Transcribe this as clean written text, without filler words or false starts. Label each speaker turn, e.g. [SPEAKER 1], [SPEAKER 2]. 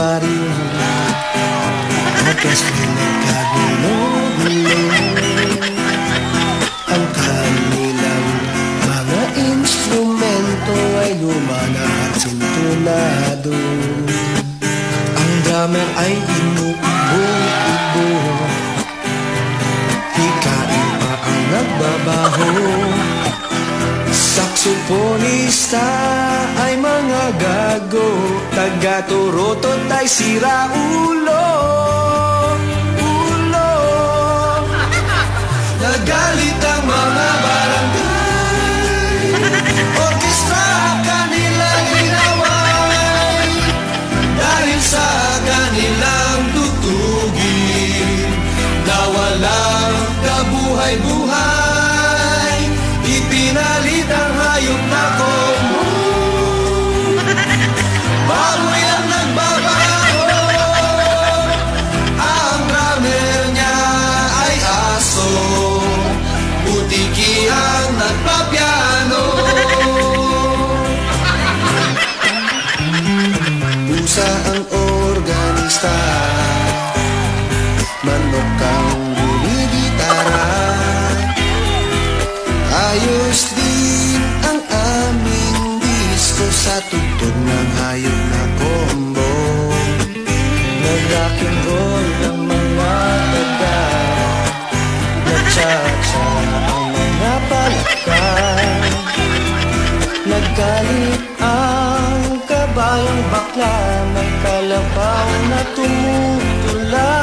[SPEAKER 1] bariw, orkestra nagkagulo-gulo. Ang kanilang mga instrumento ay lumana at sintunado. Ang drummer ay inuubo-ubo, hikain pa ang nagbabaho. Saksoponista ay mga gago, taga-turotot ay sira-ulo. Nagalit ang mga barangay, orkestra kanilang inaway, dahil sa kanilang tutugin na walang kabuhay-buhay, ipinalit ang hayop na komo. Baboy ang nagbabaho, ang drummer niya ay aso, putiki ang nagpapiano. Pusa ang organista, manok ang gumigitara. Ayos din ang aming disco sa tugtog ng hayop na combo. Nag-rock and roll ang mga taga, nag-cha-cha ang mga palakad. Naggalit ang kabayang bakla ng kalabaw na tumutula.